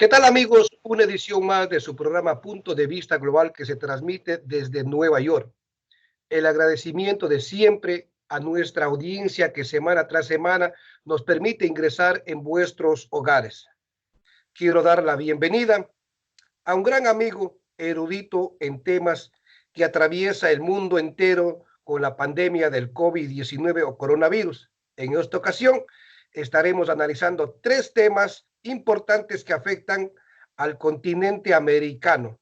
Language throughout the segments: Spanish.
¿Qué tal amigos? Una edición más de su programa Punto de Vista Global que se transmite desde Nueva York. El agradecimiento de siempre a nuestra audiencia que semana tras semana nos permite ingresar en vuestros hogares. Quiero dar la bienvenida a un gran amigo erudito en temas que atraviesa el mundo entero con la pandemia del COVID-19 o coronavirus. En esta ocasión estaremos analizando tres temas importantes que afectan al continente americano.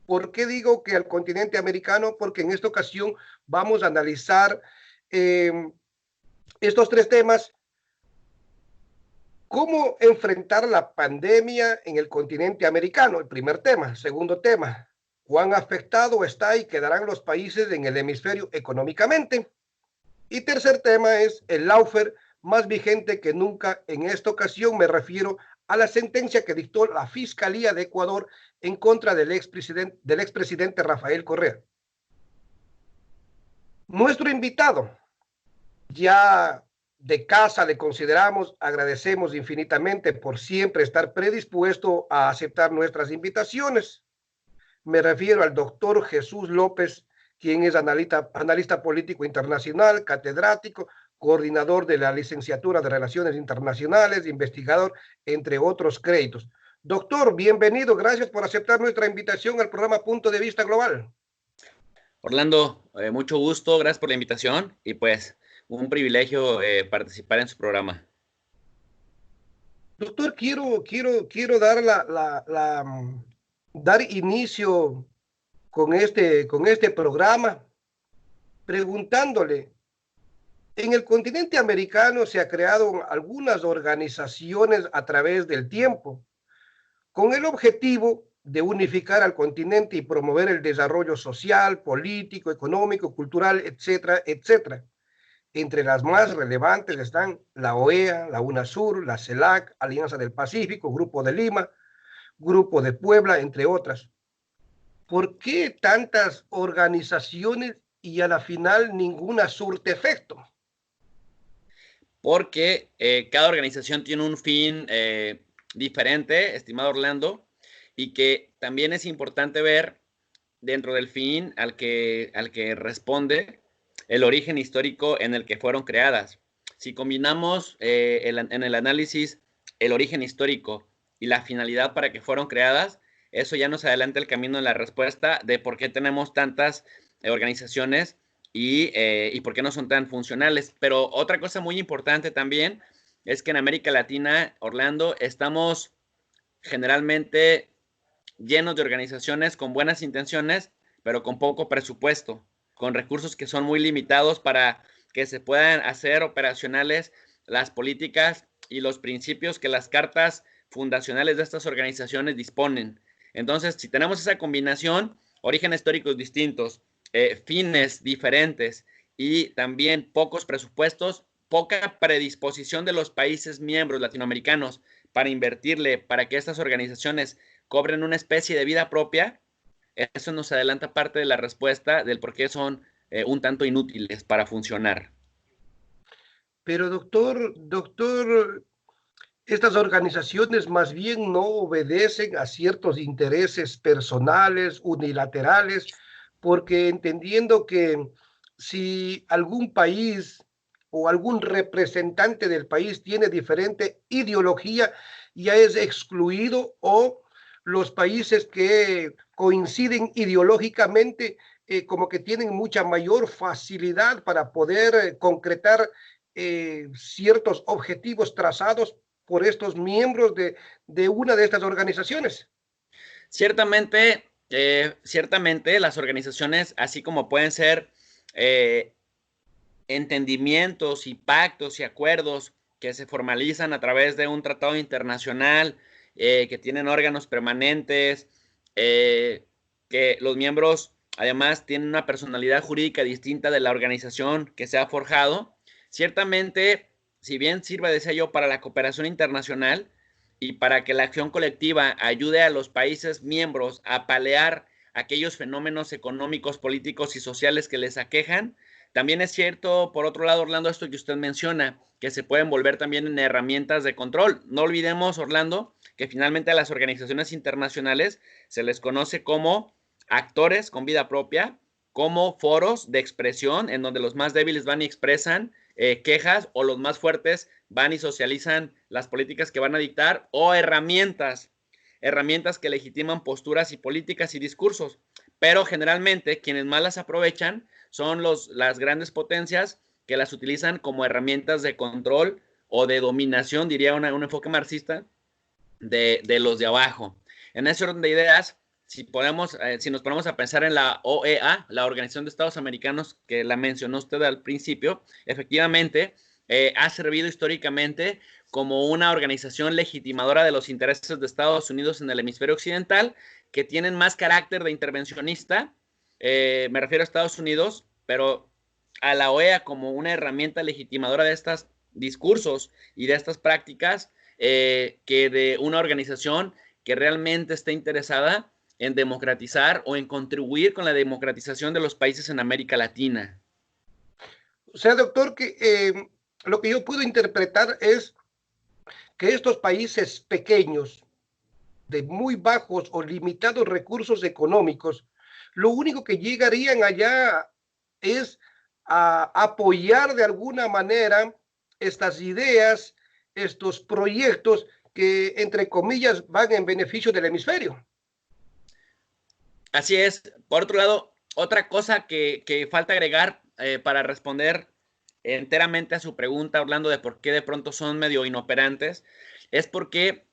¿Por qué digo que al continente americano? Porque en esta ocasión vamos a analizar eh, estos tres temas. ¿Cómo enfrentar la pandemia en el continente americano? El primer tema. Segundo tema, ¿cuán afectado está y quedarán los países en el hemisferio económicamente? Y tercer tema es el lawfare más vigente que nunca. En esta ocasión me refiero a la sentencia que dictó la Fiscalía de Ecuador en contra del expresidente Rafael Correa. Nuestro invitado, ya de casa le consideramos, agradecemos infinitamente por siempre estar predispuesto a aceptar nuestras invitaciones. Me refiero al doctor Jesús López, quien es analista político internacional, catedrático, coordinador de la licenciatura de Relaciones Internacionales, investigador, entre otros créditos. Doctor, bienvenido, gracias por aceptar nuestra invitación al programa Punto de Vista Global. Orlando, mucho gusto, gracias por la invitación y pues un privilegio participar en su programa. Doctor, quiero dar inicio con este programa preguntándole, en el continente americano se han creado algunas organizaciones a través del tiempo con el objetivo de unificar al continente y promover el desarrollo social, político, económico, cultural, etcétera, etcétera. Entre las más relevantes están la OEA, la UNASUR, la CELAC, Alianza del Pacífico, Grupo de Lima, Grupo de Puebla, entre otras. ¿Por qué tantas organizaciones y a la final ninguna surte efecto? Porque cada organización tiene un fin diferente, estimado Orlando, y que también es importante ver dentro del fin al que responde el origen histórico en el que fueron creadas. Si combinamos en el análisis el origen histórico y la finalidad para que fueron creadas, eso ya nos adelanta el camino en la respuesta de por qué tenemos tantas organizaciones y por qué no son tan funcionales. Pero otra cosa muy importante también es que en América Latina, Orlando, estamos generalmente llenos de organizaciones con buenas intenciones, pero con poco presupuesto, con recursos que son muy limitados para que se puedan hacer operacionales las políticas y los principios que las cartas fundacionales de estas organizaciones disponen. Entonces, si tenemos esa combinación, orígenes históricos distintos, fines diferentes y también pocos presupuestos, poca predisposición de los países miembros latinoamericanos para invertirle, para que estas organizaciones cobren una especie de vida propia, eso nos adelanta parte de la respuesta del por qué son un tanto inútiles para funcionar. Pero doctor, estas organizaciones más bien no obedecen a ciertos intereses personales, unilaterales, porque entendiendo que si algún país o algún representante del país tiene diferente ideología, ya es excluido, o los países que coinciden ideológicamente como que tienen mucha mayor facilidad para poder concretar ciertos objetivos trazados por estos miembros de una de estas organizaciones. Ciertamente las organizaciones, así como pueden ser entendimientos y pactos y acuerdos que se formalizan a través de un tratado internacional, que tienen órganos permanentes, que los miembros además tienen una personalidad jurídica distinta de la organización que se ha forjado. Ciertamente, si bien sirve, decía yo, para la cooperación internacional y para que la acción colectiva ayude a los países miembros a paliar aquellos fenómenos económicos, políticos y sociales que les aquejan, También es cierto, por otro lado, Orlando, esto que usted menciona, que se pueden volver también en herramientas de control. No olvidemos, Orlando, que finalmente a las organizaciones internacionales se les conoce como actores con vida propia, como foros de expresión en donde los más débiles van y expresan quejas, o los más fuertes van y socializan las políticas que van a dictar, o herramientas que legitiman posturas y políticas y discursos. Pero generalmente quienes más las aprovechan son las grandes potencias que las utilizan como herramientas de control o de dominación, diría un enfoque marxista, de los de abajo. En ese orden de ideas, si nos ponemos a pensar en la OEA, la Organización de Estados Americanos, que la mencionó usted al principio, efectivamente ha servido históricamente como una organización legitimadora de los intereses de Estados Unidos en el hemisferio occidental, que tienen más carácter de intervencionista, me refiero a Estados Unidos, pero a la OEA como una herramienta legitimadora de estos discursos y de estas prácticas, que de una organización que realmente esté interesada en democratizar o en contribuir con la democratización de los países en América Latina. O sea, doctor, que lo que yo puedo interpretar es que estos países pequeños, de muy bajos o limitados recursos económicos, lo único que llegarían allá es a apoyar de alguna manera estas ideas, estos proyectos que, entre comillas, van en beneficio del hemisferio. Así es. Por otro lado, otra cosa que falta agregar para responder enteramente a su pregunta, Orlando, de por qué de pronto son medio inoperantes, es porque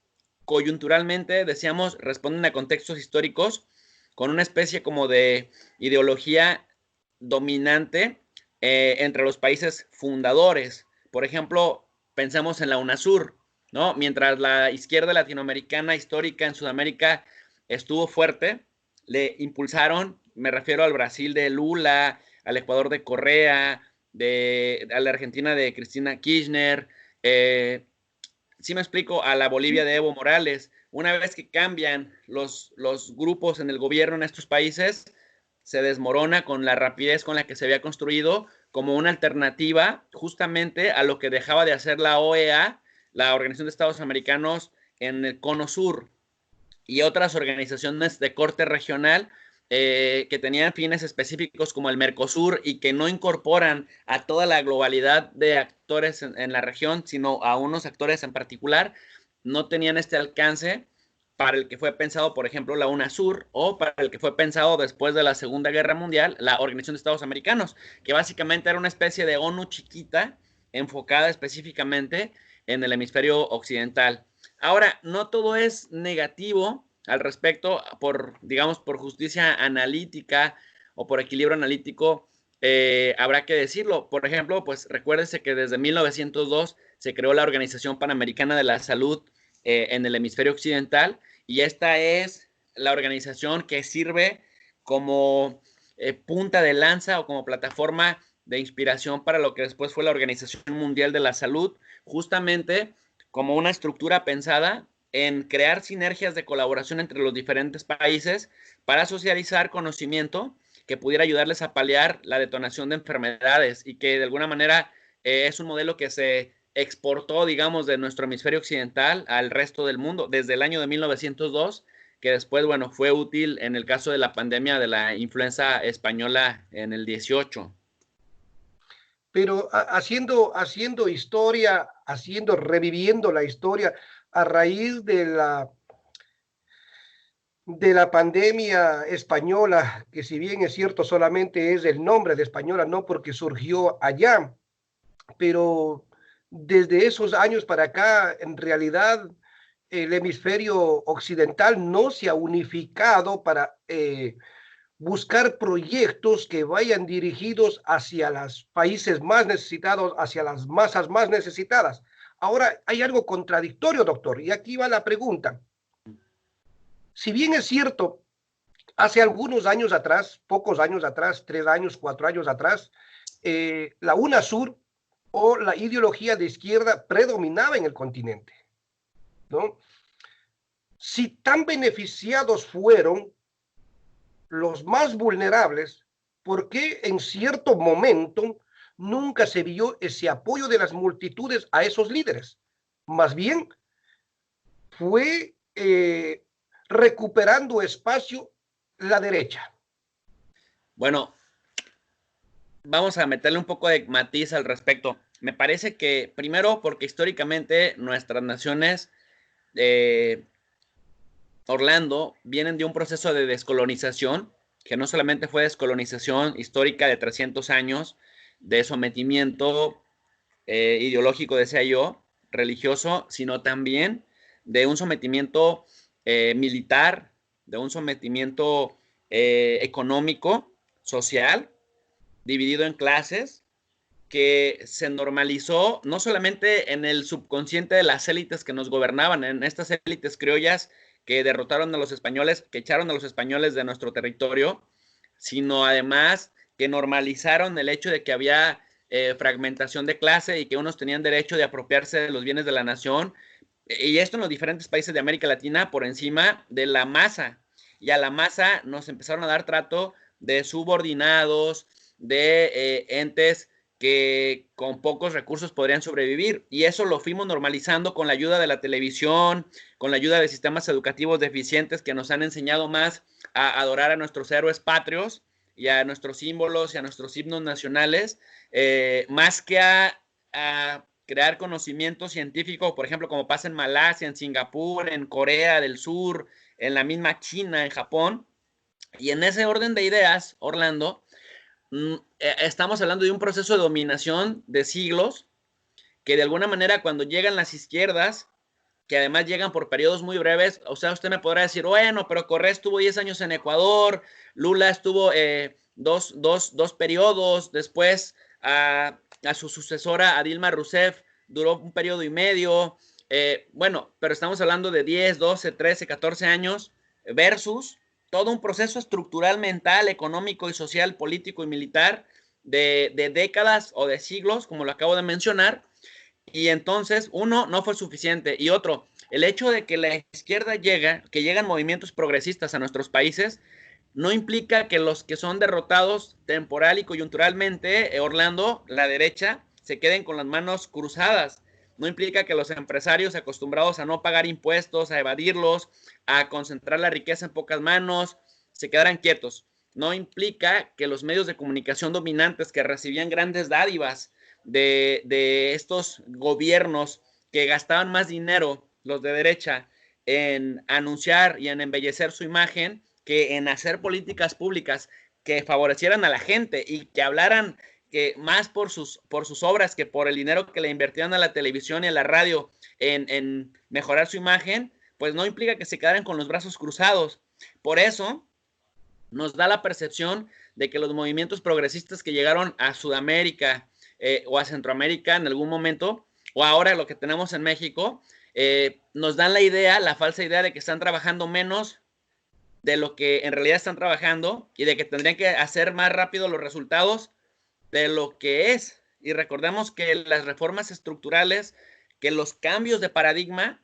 coyunturalmente, decíamos, responden a contextos históricos con una especie como de ideología dominante entre los países fundadores. Por ejemplo, pensemos en la UNASUR, ¿no? Mientras la izquierda latinoamericana histórica en Sudamérica estuvo fuerte, le impulsaron, me refiero al Brasil de Lula, al Ecuador de Correa, a la Argentina de Cristina Kirchner, sí me explico, a la Bolivia de Evo Morales. Una vez que cambian los grupos en el gobierno en estos países, se desmorona con la rapidez con la que se había construido como una alternativa justamente a lo que dejaba de hacer la OEA, la Organización de Estados Americanos, en el Cono Sur, y otras organizaciones de corte regional que tenían fines específicos como el Mercosur y que no incorporan a toda la globalidad de actores en la región, sino a unos actores en particular, no tenían este alcance para el que fue pensado, por ejemplo, la UNASUR, o para el que fue pensado después de la Segunda Guerra Mundial, la Organización de Estados Americanos, que básicamente era una especie de ONU chiquita, enfocada específicamente en el hemisferio occidental. Ahora, no todo es negativo al respecto digamos, por justicia analítica o por equilibrio analítico, habrá que decirlo. Por ejemplo, pues recuérdese que desde 1902 se creó la Organización Panamericana de la Salud en el hemisferio occidental, y esta es la organización que sirve como punta de lanza o como plataforma de inspiración para lo que después fue la Organización Mundial de la Salud, justamente como una estructura pensada en crear sinergias de colaboración entre los diferentes países para socializar conocimiento que pudiera ayudarles a paliar la detonación de enfermedades, y que de alguna manera es un modelo que se exportó, digamos, de nuestro hemisferio occidental al resto del mundo desde el año de 1902, que después, bueno, fue útil en el caso de la pandemia de la influenza española en el 18. Pero haciendo historia, reviviendo la historia a raíz de la pandemia española, que si bien es cierto solamente es el nombre de española, no porque surgió allá, pero desde esos años para acá, en realidad, el hemisferio occidental no se ha unificado para buscar proyectos que vayan dirigidos hacia los países más necesitados, hacia las masas más necesitadas. Ahora, hay algo contradictorio, doctor, y aquí va la pregunta. Si bien es cierto, hace algunos años atrás, pocos años atrás, 3 años, 4 años atrás, la UNASUR o la ideología de izquierda predominaba en el continente, ¿no? Si tan beneficiados fueron los más vulnerables, ¿Por qué en cierto momento nunca se vio ese apoyo de las multitudes a esos líderes? Más bien fue recuperando espacio la derecha. Bueno, vamos a meterle un poco de matiz al respecto. Me parece que, primero, porque históricamente nuestras naciones, Orlando, vienen de un proceso de descolonización, que no solamente fue descolonización histórica de 300 años, de sometimiento ideológico, decía yo, religioso, sino también de un sometimiento militar, de un sometimiento económico, social, dividido en clases, que se normalizó no solamente en el subconsciente de las élites que nos gobernaban, en estas élites criollas que derrotaron a los españoles, que echaron a los españoles de nuestro territorio, sino además que normalizaron el hecho de que había fragmentación de clase y que unos tenían derecho de apropiarse de los bienes de la nación, y esto en los diferentes países de América Latina por encima de la masa. Y a la masa nos empezaron a dar trato de subordinados, de entes que con pocos recursos podrían sobrevivir. Y eso lo fuimos normalizando con la ayuda de la televisión, con la ayuda de sistemas educativos deficientes que nos han enseñado más a adorar a nuestros héroes patrios y a nuestros símbolos y a nuestros himnos nacionales, más que a crear conocimiento científico, por ejemplo, como pasa en Malasia, en Singapur, en Corea del Sur, en la misma China, en Japón. Y en ese orden de ideas, Orlando, estamos hablando de un proceso de dominación de siglos que de alguna manera cuando llegan las izquierdas, que además llegan por periodos muy breves, o sea, usted me podrá decir, bueno, pero Correa estuvo 10 años en Ecuador, Lula estuvo dos periodos, después a su sucesora, a Dilma Rousseff, duró un periodo y medio, bueno, pero estamos hablando de 10, 12, 13, 14 años versus todo un proceso estructural, mental, económico y social, político y militar de décadas o de siglos, como lo acabo de mencionar, y entonces, uno, no fue suficiente. Y otro, el hecho de que la izquierda llega, que llegan movimientos progresistas a nuestros países, no implica que los que son derrotados temporal y coyunturalmente, Orlando, la derecha, se queden con las manos cruzadas. No implica que los empresarios acostumbrados a no pagar impuestos, a evadirlos, a concentrar la riqueza en pocas manos, se quedaran quietos. No implica que los medios de comunicación dominantes que recibían grandes dádivas de estos gobiernos que gastaban más dinero, los de derecha, en anunciar y en embellecer su imagen que en hacer políticas públicas que favorecieran a la gente y que hablaran que más por sus obras que por el dinero que le invertían a la televisión y a la radio en mejorar su imagen, pues no implica que se quedaran con los brazos cruzados. Por eso nos da la percepción de que los movimientos progresistas que llegaron a Sudamérica o a Centroamérica en algún momento, o ahora lo que tenemos en México, nos dan la idea, la falsa idea de que están trabajando menos de lo que en realidad están trabajando y de que tendrían que hacer más rápido los resultados de lo que es. Y recordemos que las reformas estructurales, que los cambios de paradigma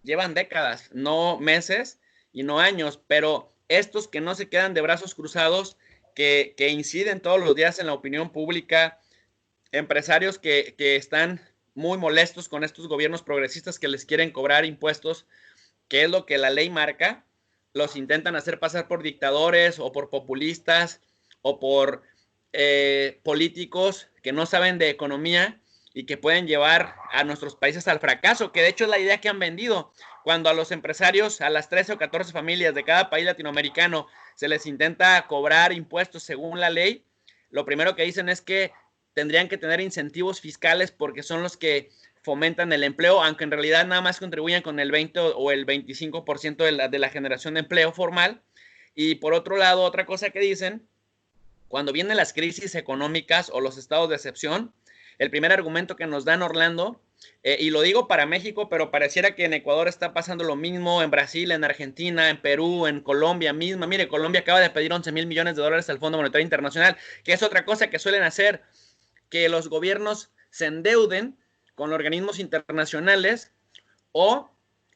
llevan décadas, no meses y no años, pero estos que no se quedan de brazos cruzados, que inciden todos los días en la opinión pública, empresarios que están muy molestos con estos gobiernos progresistas que les quieren cobrar impuestos, que es lo que la ley marca, los intentan hacer pasar por dictadores o por populistas o por políticos que no saben de economía y que pueden llevar a nuestros países al fracaso, que de hecho es la idea que han vendido. Cuando a los empresarios, a las 13 o 14 familias de cada país latinoamericano se les intenta cobrar impuestos según la ley, lo primero que dicen es que tendrían que tener incentivos fiscales porque son los que fomentan el empleo, aunque en realidad nada más contribuyen con el 20 o el 25% de la generación de empleo formal. Y por otro lado, otra cosa que dicen, cuando vienen las crisis económicas o los estados de excepción, el primer argumento que nos dan Orlando, y lo digo para México, pero pareciera que en Ecuador está pasando lo mismo, en Brasil, en Argentina, en Perú, en Colombia misma. Mire, Colombia acaba de pedir 11,000 millones de dólares al Fondo Monetario Internacional, que es otra cosa que suelen hacer, que los gobiernos se endeuden con organismos internacionales o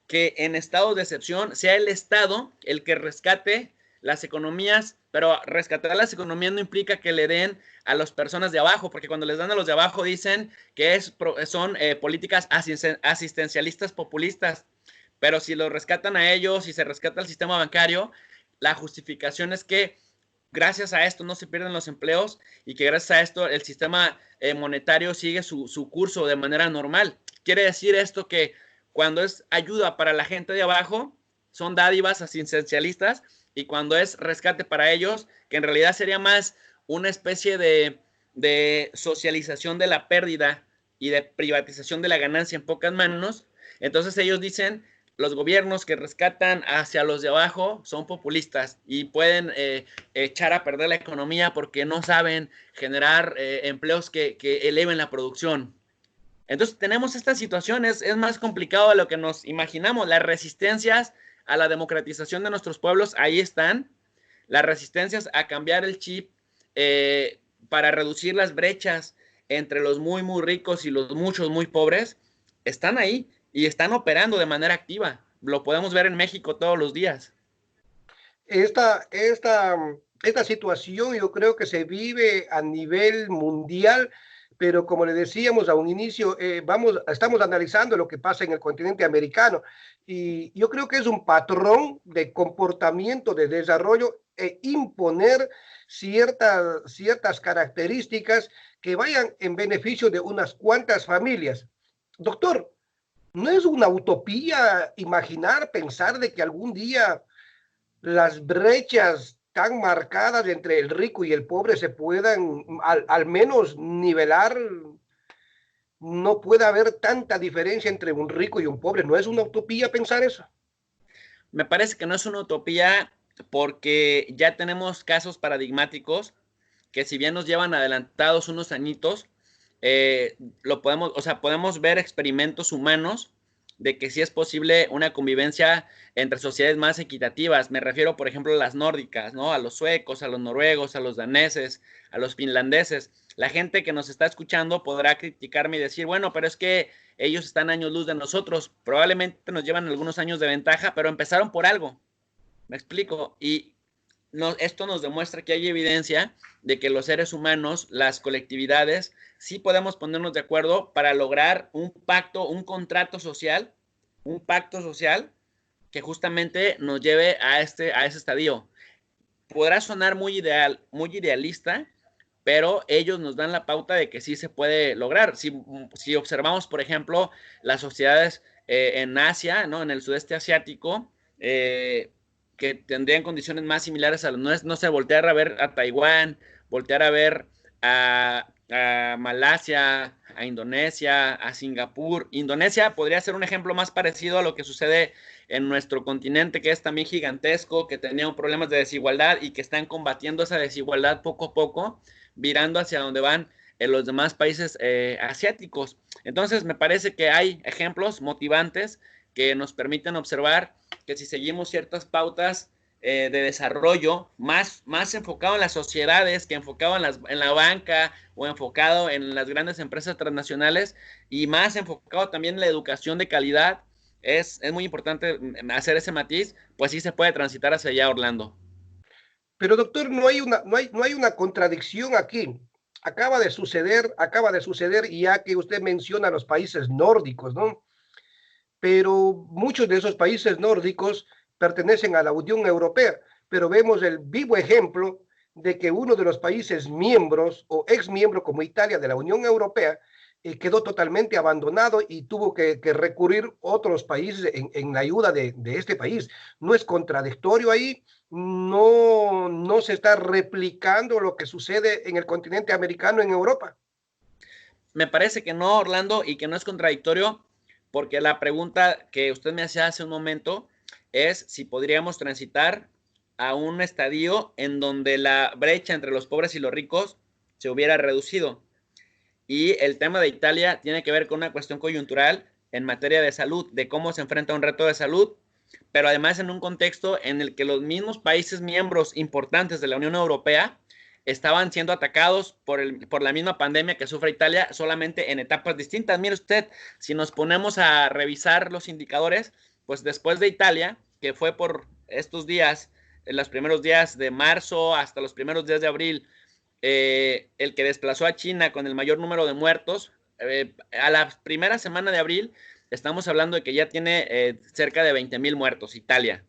que en estados de excepción sea el Estado el que rescate las economías pero rescatar las economías no implica que le den a las personas de abajo, porque cuando les dan a los de abajo dicen que son políticas asistencialistas populistas, pero si los rescatan a ellos y se rescata el sistema bancario, la justificación es que gracias a esto no se pierden los empleos y que gracias a esto el sistema monetario sigue su curso de manera normal. Quiere decir esto que cuando es ayuda para la gente de abajo, son dádivas asistencialistas, y cuando es rescate para ellos, que en realidad sería más una especie de socialización de la pérdida y de privatización de la ganancia en pocas manos, entonces ellos dicen, los gobiernos que rescatan hacia los de abajo son populistas y pueden echar a perder la economía porque no saben generar empleos que eleven la producción. Entonces tenemos estas situaciones, es más complicado de lo que nos imaginamos. Las resistencias a la democratización de nuestros pueblos, ahí están. Las resistencias a cambiar el chip para reducir las brechas entre los muy, muy ricos y los muchos muy pobres, están ahí y están operando de manera activa. Lo podemos ver en México todos los días. Esta situación yo creo que se vive a nivel mundial, pero como le decíamos a un inicio, estamos analizando lo que pasa en el continente americano y yo creo que es un patrón de comportamiento, de desarrollo imponer ciertas características que vayan en beneficio de unas cuantas familias. Doctor, ¿no es una utopía imaginar, pensar de que algún día las brechas tan marcadas entre el rico y el pobre se puedan al menos nivelar? No puede haber tanta diferencia entre un rico y un pobre. ¿No es una utopía pensar eso? Me parece que no es una utopía porque ya tenemos casos paradigmáticos que si bien nos llevan adelantados unos añitos, lo podemos, o sea, podemos ver experimentos humanos de que sí es posible una convivencia entre sociedades más equitativas. Me refiero, por ejemplo, a las nórdicas, ¿no? A los suecos, a los noruegos, a los daneses, a los finlandeses. La gente que nos está escuchando podrá criticarme y decir, bueno, pero es que ellos están años luz de nosotros. Probablemente nos llevan algunos años de ventaja, pero empezaron por algo. Me explico. Y esto nos demuestra que hay evidencia de que los seres humanos, las colectividades, sí podemos ponernos de acuerdo para lograr un pacto, un pacto social que justamente nos lleve a ese estadio. Podrá sonar muy idealista, pero ellos nos dan la pauta de que sí se puede lograr. Si observamos, por ejemplo, las sociedades en Asia, ¿no? En el sudeste asiático, que tendrían condiciones más similares a las, no sé, voltear a ver a Taiwán, voltear a ver a Malasia, a Indonesia, a Singapur. Indonesia podría ser un ejemplo más parecido a lo que sucede en nuestro continente, que es también gigantesco, que tenía problemas de desigualdad y que están combatiendo esa desigualdad poco a poco, virando hacia donde van en los demás países asiáticos. Entonces, me parece que hay ejemplos motivantes que nos permiten observar que si seguimos ciertas pautas de desarrollo, más enfocado en las sociedades que enfocado en la banca o enfocado en las grandes empresas transnacionales y más enfocado también en la educación de calidad, es muy importante hacer ese matiz, pues sí se puede transitar hacia allá, Orlando. Pero doctor, no hay una contradicción aquí. Acaba de suceder, ya que usted menciona los países nórdicos, ¿no? Pero muchos de esos países nórdicos pertenecen a la Unión Europea, pero vemos el vivo ejemplo de que uno de los países miembros o ex miembro como Italia de la Unión Europea quedó totalmente abandonado y tuvo que recurrir a otros países en la ayuda de este país. ¿No es contradictorio ahí? ¿No se está replicando lo que sucede en el continente americano, en Europa? Me parece que no, Orlando, y que no es contradictorio, porque la pregunta que usted me hacía hace un momento es si podríamos transitar a un estadio en donde la brecha entre los pobres y los ricos se hubiera reducido. Y el tema de Italia tiene que ver con una cuestión coyuntural en materia de salud, de cómo se enfrenta a un reto de salud, pero además en un contexto en el que los mismos países miembros importantes de la Unión Europea estaban siendo atacados por la misma pandemia que sufre Italia, solamente en etapas distintas. Mire usted, si nos ponemos a revisar los indicadores, pues después de Italia, que fue por estos días en los primeros días de marzo hasta los primeros días de abril, el que desplazó a China con el mayor número de muertos. A la primera semana de abril estamos hablando de que ya tiene cerca de 20,000 muertos, Italia.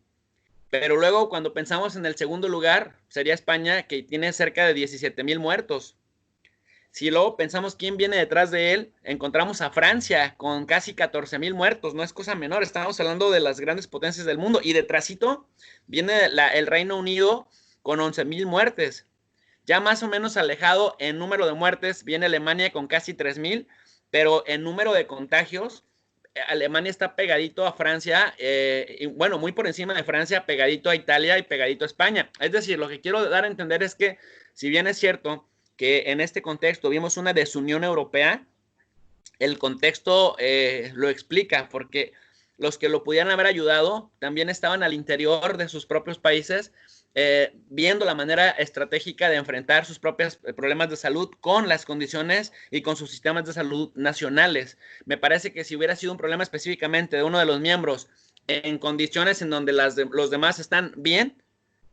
Pero luego cuando pensamos en el segundo lugar, sería España, que tiene cerca de 17,000 muertos. Si luego pensamos quién viene detrás de él, encontramos a Francia con casi 14,000 muertos. No es cosa menor, estamos hablando de las grandes potencias del mundo. Y detrásito viene el Reino Unido con 11,000 muertes. Ya más o menos alejado en número de muertes viene Alemania con casi 3,000, pero en número de contagios, Alemania está pegadito a Francia, y bueno, muy por encima de Francia, pegadito a Italia y pegadito a España. Es decir, lo que quiero dar a entender es que, si bien es cierto que en este contexto vimos una desunión europea, el contexto lo explica, porque los que lo pudieran haber ayudado también estaban al interior de sus propios países, viendo la manera estratégica de enfrentar sus propios problemas de salud con las condiciones y con sus sistemas de salud nacionales. Me parece que si hubiera sido un problema específicamente de uno de los miembros en condiciones en donde los demás están bien,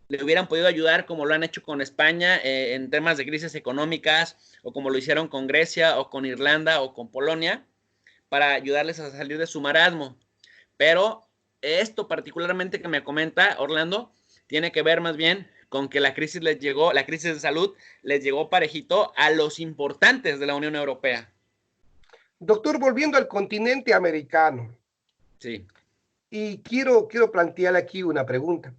le hubieran podido ayudar como lo han hecho con España en temas de crisis económicas, o como lo hicieron con Grecia o con Irlanda o con Polonia, para ayudarles a salir de su marasmo. Pero esto particularmente que me comenta Orlando, tiene que ver más bien con que la crisis de salud les llegó parejito a los importantes de la Unión Europea. Doctor, volviendo al continente americano. Sí. Y quiero plantear aquí una pregunta.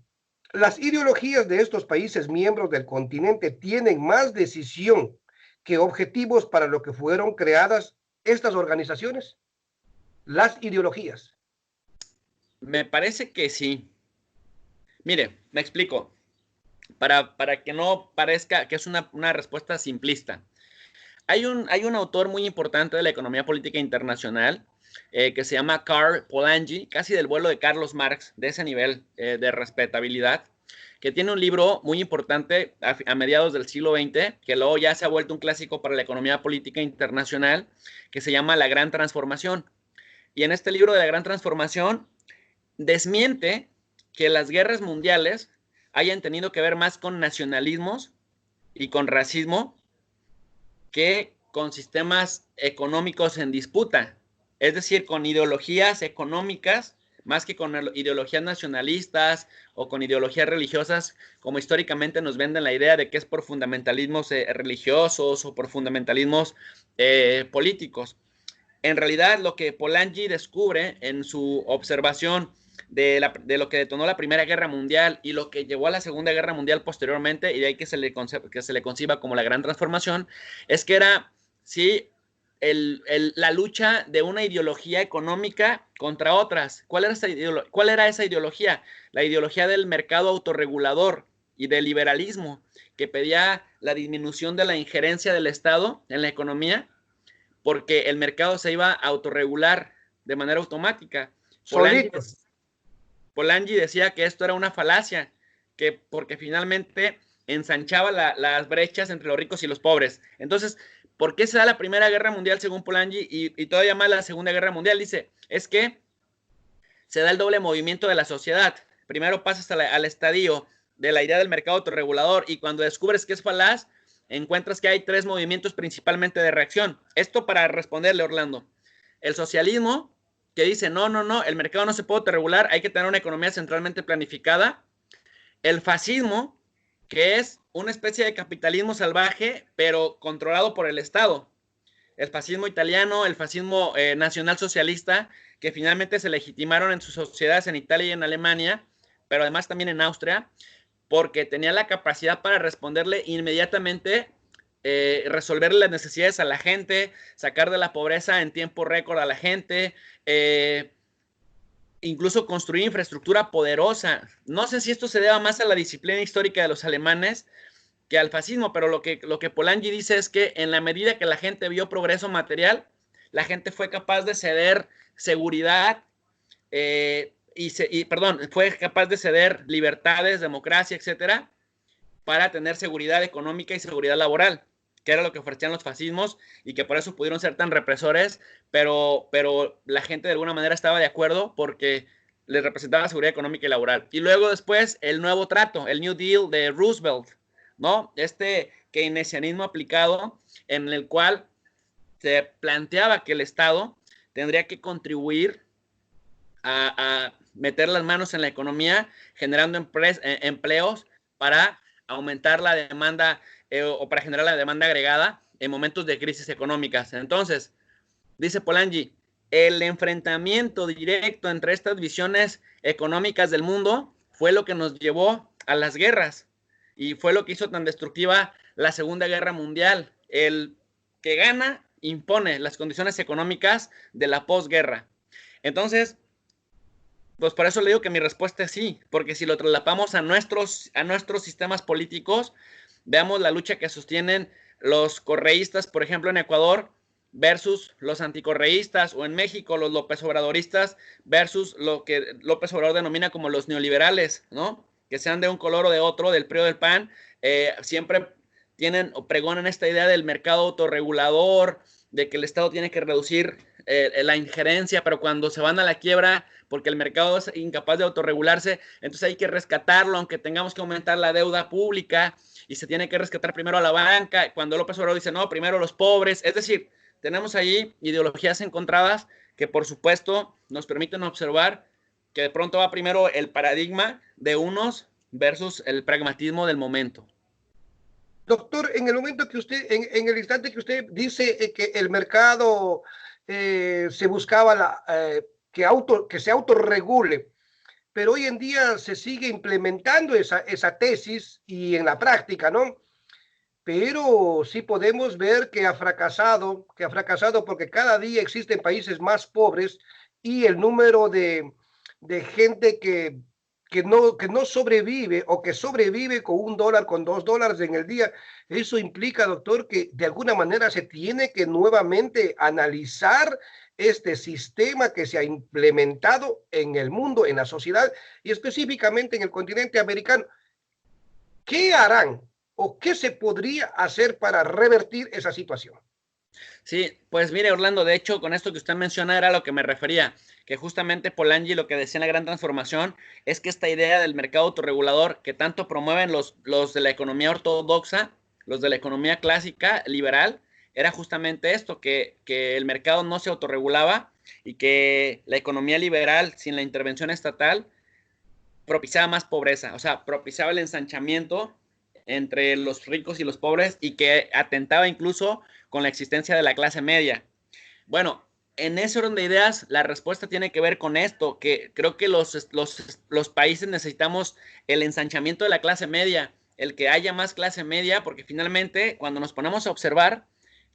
¿Las ideologías de estos países miembros del continente tienen más decisión que objetivos para lo que fueron creadas estas organizaciones? Las ideologías. Me parece que sí. Mire, me explico. Para que no parezca que es una respuesta simplista. Hay un autor muy importante de la economía política internacional que se llama Karl Polanyi, casi del vuelo de Carlos Marx, de ese nivel de respetabilidad, que tiene un libro muy importante a mediados del siglo XX, que luego ya se ha vuelto un clásico para la economía política internacional, que se llama La Gran Transformación. Y en este libro de La Gran Transformación desmiente que las guerras mundiales hayan tenido que ver más con nacionalismos y con racismo que con sistemas económicos en disputa, es decir, con ideologías económicas más que con ideologías nacionalistas o con ideologías religiosas, como históricamente nos venden la idea de que es por fundamentalismos religiosos o por fundamentalismos políticos. En realidad, lo que Polanyi descubre en su observación de lo que detonó la Primera Guerra Mundial y lo que llevó a la Segunda Guerra Mundial posteriormente, y de ahí que se le conciba como la Gran Transformación, es que era, sí, la lucha de una ideología económica contra otras. ¿Cuál era esa ideología? La ideología del mercado autorregulador y del liberalismo, que pedía la disminución de la injerencia del Estado en la economía, porque el mercado se iba a autorregular de manera automática. Polanyi decía que esto era una falacia, porque finalmente ensanchaba las brechas entre los ricos y los pobres. Entonces, ¿por qué se da la Primera Guerra Mundial según Polanyi y todavía más la Segunda Guerra Mundial? Dice, es que se da el doble movimiento de la sociedad. Primero pasas al estadio de la idea del mercado autorregulador, y cuando descubres que es falaz, encuentras que hay tres movimientos principalmente de reacción. Esto para responderle, Orlando. El socialismo, que dice, no, el mercado no se puede autorregular, hay que tener una economía centralmente planificada. El fascismo, que es una especie de capitalismo salvaje, pero controlado por el Estado. El fascismo italiano, el fascismo nacionalsocialista, que finalmente se legitimaron en sus sociedades en Italia y en Alemania, pero además también en Austria, porque tenía la capacidad para responderle inmediatamente, resolverle las necesidades a la gente, sacar de la pobreza en tiempo récord a la gente, incluso construir infraestructura poderosa. No sé si esto se deba más a la disciplina histórica de los alemanes que al fascismo, pero lo que Polanyi dice es que en la medida que la gente vio progreso material, la gente fue capaz de ceder seguridad, fue capaz de ceder libertades, democracia, etcétera, para tener seguridad económica y seguridad laboral, que era lo que ofrecían los fascismos y que por eso pudieron ser tan represores, pero la gente de alguna manera estaba de acuerdo porque les representaba seguridad económica y laboral. Y luego después el nuevo trato, el New Deal de Roosevelt, ¿no? Este keynesianismo aplicado en el cual se planteaba que el Estado tendría que contribuir a meter las manos en la economía, generando empleos para aumentar la demanda o para generar la demanda agregada en momentos de crisis económicas. Entonces, dice Polanyi, el enfrentamiento directo entre estas visiones económicas del mundo fue lo que nos llevó a las guerras y fue lo que hizo tan destructiva la Segunda Guerra Mundial. El que gana impone las condiciones económicas de la posguerra. Entonces, pues por eso le digo que mi respuesta es sí, porque si lo trasladamos a nuestros sistemas políticos, veamos la lucha que sostienen los correístas, por ejemplo, en Ecuador, versus los anticorreístas, o en México los López Obradoristas versus lo que López Obrador denomina como los neoliberales, ¿no? Que sean de un color o de otro, del PRI o del PAN, siempre tienen o pregonan esta idea del mercado autorregulador, de que el Estado tiene que reducir la injerencia, pero cuando se van a la quiebra, porque el mercado es incapaz de autorregularse, entonces hay que rescatarlo, aunque tengamos que aumentar la deuda pública, y se tiene que rescatar primero a la banca, cuando López Obrador dice, no, primero los pobres. Es decir, tenemos ahí ideologías encontradas que por supuesto nos permiten observar que de pronto va primero el paradigma de unos versus el pragmatismo del momento. Doctor, en el momento que usted, en el instante que usted dice que el mercado se buscaba que se autorregule, pero hoy en día se sigue implementando esa tesis y en la práctica, ¿no? Pero sí podemos ver que ha fracasado porque cada día existen países más pobres y el número de gente que no sobrevive o que sobrevive con $1, con $2 en el día. Eso implica, doctor, que de alguna manera se tiene que nuevamente analizar este sistema que se ha implementado en el mundo, en la sociedad y específicamente en el continente americano. ¿Qué harán o qué se podría hacer para revertir esa situación? Sí, pues mire, Orlando, de hecho, con esto que usted menciona era a lo que me refería, que justamente Polanyi lo que decía en la gran transformación es que esta idea del mercado autorregulador que tanto promueven los de la economía ortodoxa, los de la economía clásica, liberal, era justamente esto, que el mercado no se autorregulaba y que la economía liberal, sin la intervención estatal, propiciaba más pobreza, o sea, propiciaba el ensanchamiento entre los ricos y los pobres y que atentaba incluso con la existencia de la clase media. Bueno, en ese orden de ideas, la respuesta tiene que ver con esto, que creo que los países necesitamos el ensanchamiento de la clase media, el que haya más clase media, porque finalmente cuando nos ponemos a observar,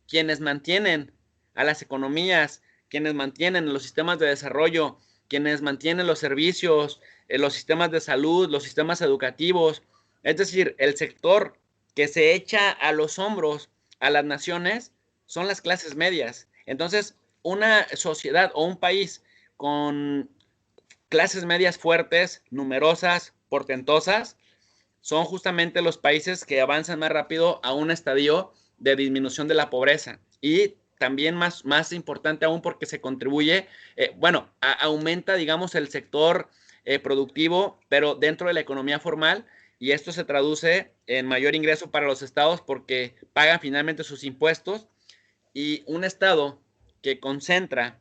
quienes mantienen a las economías, quienes mantienen los sistemas de desarrollo, quienes mantienen los servicios, los sistemas de salud, los sistemas educativos, es decir, el sector que se echa a los hombros a las naciones son las clases medias. Entonces, una sociedad o un país con clases medias fuertes, numerosas, portentosas, son justamente los países que avanzan más rápido a un estadio de disminución de la pobreza. Y también más importante aún porque se contribuye, aumenta, digamos, el sector productivo, pero dentro de la economía formal, y esto se traduce en mayor ingreso para los estados porque pagan finalmente sus impuestos, y un estado que concentra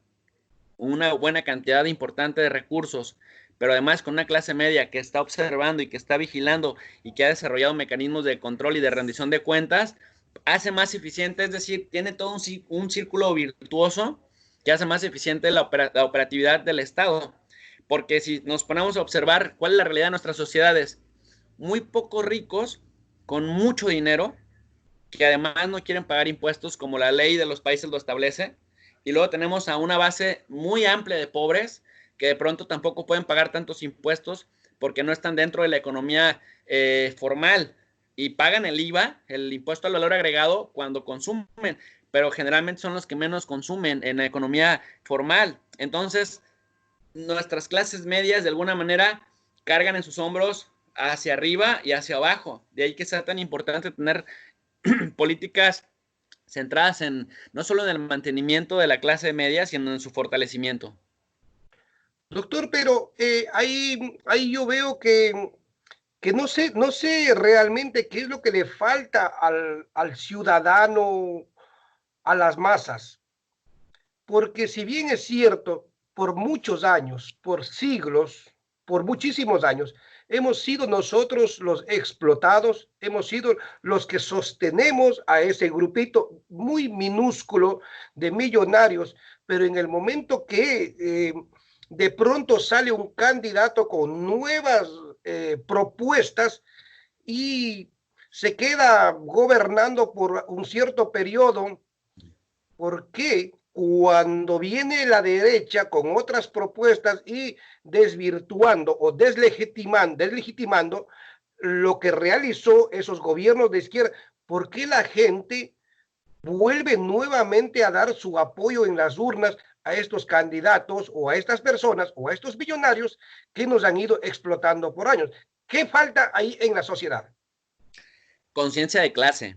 una buena cantidad importante de recursos, pero además con una clase media que está observando y que está vigilando y que ha desarrollado mecanismos de control y de rendición de cuentas, hace más eficiente, es decir, tiene todo un círculo virtuoso que hace más eficiente la operatividad del Estado. Porque si nos ponemos a observar cuál es la realidad de nuestras sociedades, muy pocos ricos con mucho dinero, que además no quieren pagar impuestos como la ley de los países lo establece, y luego tenemos a una base muy amplia de pobres que de pronto tampoco pueden pagar tantos impuestos porque no están dentro de la economía formal y pagan el IVA, el impuesto al valor agregado, cuando consumen, pero generalmente son los que menos consumen en la economía formal. Entonces, nuestras clases medias de alguna manera cargan en sus hombros hacia arriba y hacia abajo. De ahí que sea tan importante tener políticas centradas en no solo en el mantenimiento de la clase media, sino en su fortalecimiento. Doctor, pero ahí yo veo que no sé realmente qué es lo que le falta al ciudadano, a las masas. Porque si bien es cierto, por muchos años, por siglos, por muchísimos años, hemos sido nosotros los explotados, hemos sido los que sostenemos a ese grupito muy minúsculo de millonarios, pero en el momento que de pronto sale un candidato con nuevas propuestas y se queda gobernando por un cierto periodo, ¿por qué cuando viene la derecha con otras propuestas y desvirtuando o deslegitimando lo que realizó esos gobiernos de izquierda, por qué la gente vuelve nuevamente a dar su apoyo en las urnas a estos candidatos o a estas personas o a estos millonarios que nos han ido explotando por años? ¿Qué falta ahí en la sociedad? Conciencia de clase.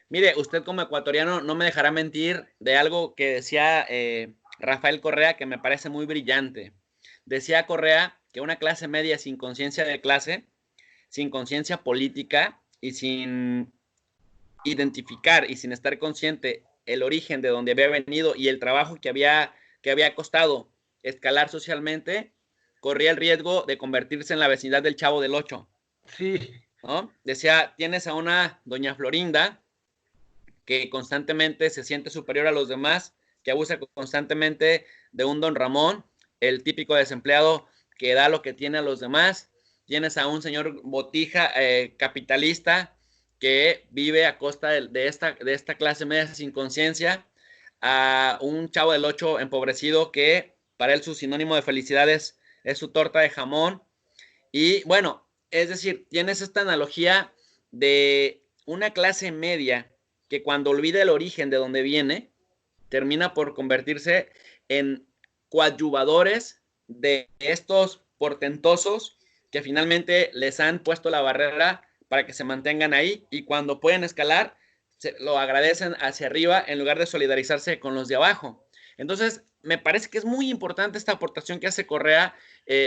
Mire, usted como ecuatoriano no me dejará mentir de algo que decía Rafael Correa, que me parece muy brillante. Decía Correa que una clase media sin conciencia de clase, sin conciencia política y sin identificar y sin estar consciente el origen de donde había venido y el trabajo que había costado escalar socialmente, corría el riesgo de convertirse en la vecindad del Chavo del Ocho. Sí. ¿No? Decía, tienes a una doña Florinda que constantemente se siente superior a los demás, que abusa constantemente de un don Ramón, el típico desempleado que da lo que tiene a los demás. Tienes a un señor botija capitalista que vive a costa de esta clase media sin conciencia, a un Chavo del Ocho empobrecido que para él su sinónimo de felicidad es su torta de jamón. Y bueno, es decir, tienes esta analogía de una clase media que cuando olvida el origen de donde viene, termina por convertirse en coadyuvadores de estos portentosos que finalmente les han puesto la barrera para que se mantengan ahí y cuando pueden escalar, lo agradecen hacia arriba en lugar de solidarizarse con los de abajo. Entonces, me parece que es muy importante esta aportación que hace Correa,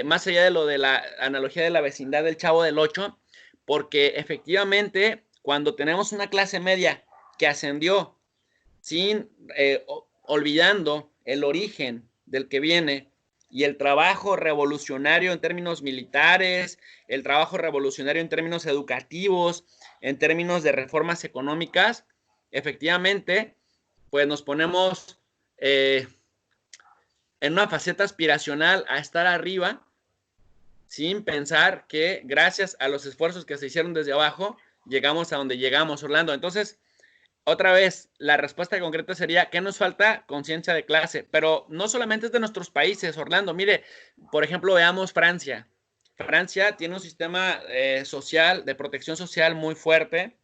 más allá de lo de la analogía de la vecindad del Chavo del Ocho, porque efectivamente, cuando tenemos una clase media que ascendió sin olvidando el origen del que viene y el trabajo revolucionario en términos militares, el trabajo revolucionario en términos educativos, en términos de reformas económicas, efectivamente, pues nos ponemos en una faceta aspiracional a estar arriba, sin pensar que gracias a los esfuerzos que se hicieron desde abajo, llegamos a donde llegamos, Orlando. Entonces, otra vez, la respuesta concreta sería, ¿qué nos falta? Conciencia de clase, pero no solamente es de nuestros países, Orlando. Mire, por ejemplo, veamos Francia. Francia tiene un sistema social, de protección social muy fuerte.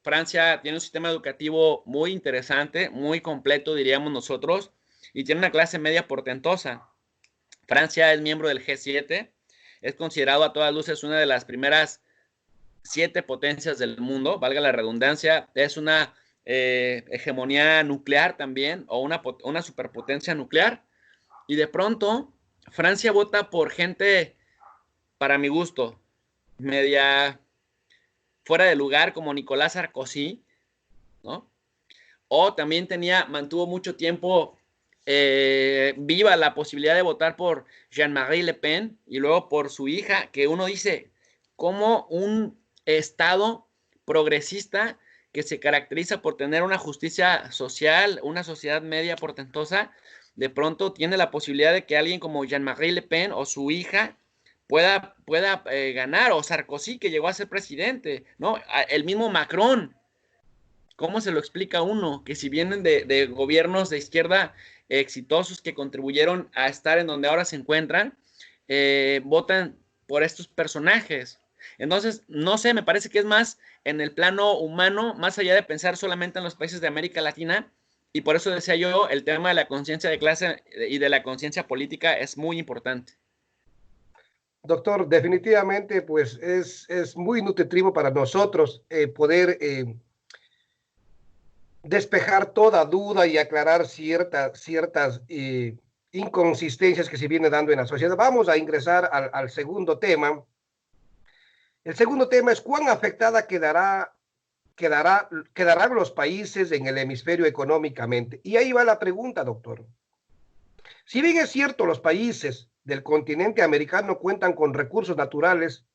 Francia tiene un sistema educativo muy interesante, muy completo, diríamos nosotros, y tiene una clase media portentosa. Francia es miembro del G7, es considerado a todas luces una de las primeras 7 potencias del mundo, valga la redundancia, es una hegemonía nuclear también, o una superpotencia nuclear, y de pronto Francia vota por gente, para mi gusto, media fuera de lugar, como Nicolás Sarkozy, ¿no? O también mantuvo mucho tiempo viva la posibilidad de votar por Jean-Marie Le Pen y luego por su hija, que uno dice, como un Estado progresista que se caracteriza por tener una justicia social, una sociedad media portentosa, de pronto tiene la posibilidad de que alguien como Jean-Marie Le Pen o su hija pueda ganar, o Sarkozy, que llegó a ser presidente, ¿no? El mismo Macron. ¿Cómo se lo explica uno? Que si vienen de gobiernos de izquierda exitosos que contribuyeron a estar en donde ahora se encuentran, votan por estos personajes. Entonces, no sé, me parece que es más en el plano humano, más allá de pensar solamente en los países de América Latina, y por eso decía yo, el tema de la conciencia de clase y de la conciencia política es muy importante. Doctor, definitivamente, pues es muy nutritivo para nosotros poder despejar toda duda y aclarar ciertas inconsistencias que se viene dando en la sociedad. Vamos a ingresar al segundo tema. El segundo tema es cuán afectada quedarán los países en el hemisferio económicamente. Y ahí va la pregunta, doctor. Si bien es cierto, los países del continente americano cuentan con recursos naturales,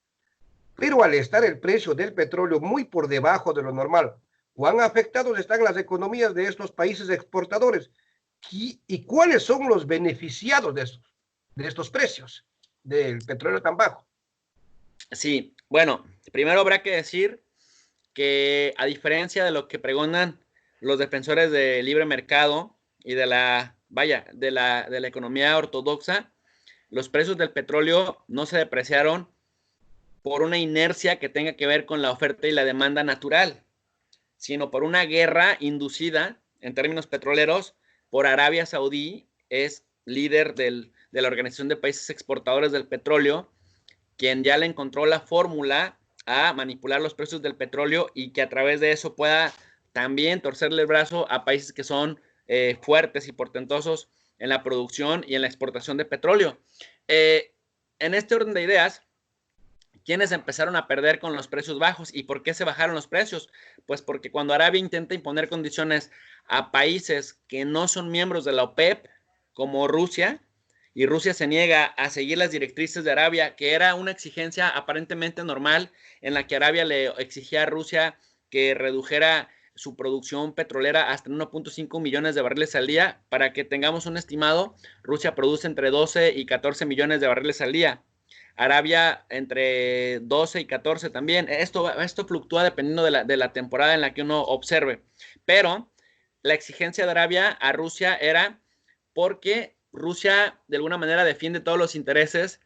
pero al estar el precio del petróleo muy por debajo de lo normal, ¿cuán afectados están las economías de estos países exportadores? ¿Y cuáles son los beneficiados de estos precios del petróleo tan bajo? Sí, bueno, primero habrá que decir que a diferencia de lo que pregonan los defensores del libre mercado y de la, vaya, de la economía ortodoxa, los precios del petróleo no se depreciaron por una inercia que tenga que ver con la oferta y la demanda natural, sino por una guerra inducida, en términos petroleros, por Arabia Saudí, es líder de la Organización de Países Exportadores del Petróleo, quien ya le encontró la fórmula a manipular los precios del petróleo y que a través de eso pueda también torcerle el brazo a países que son fuertes y portentosos en la producción y en la exportación de petróleo. En este orden de ideas, ¿quiénes empezaron a perder con los precios bajos? ¿Y por qué se bajaron los precios? Pues porque cuando Arabia intenta imponer condiciones a países que no son miembros de la OPEP, como Rusia, y Rusia se niega a seguir las directrices de Arabia, que era una exigencia aparentemente normal, en la que Arabia le exigía a Rusia que redujera su producción petrolera hasta 1.5 millones de barriles al día. Para que tengamos un estimado, Rusia produce entre 12 y 14 millones de barriles al día. Arabia entre 12 y 14 también. Esto fluctúa dependiendo de la temporada en la que uno observe. Pero la exigencia de Arabia a Rusia era porque Rusia de alguna manera defiende todos los intereses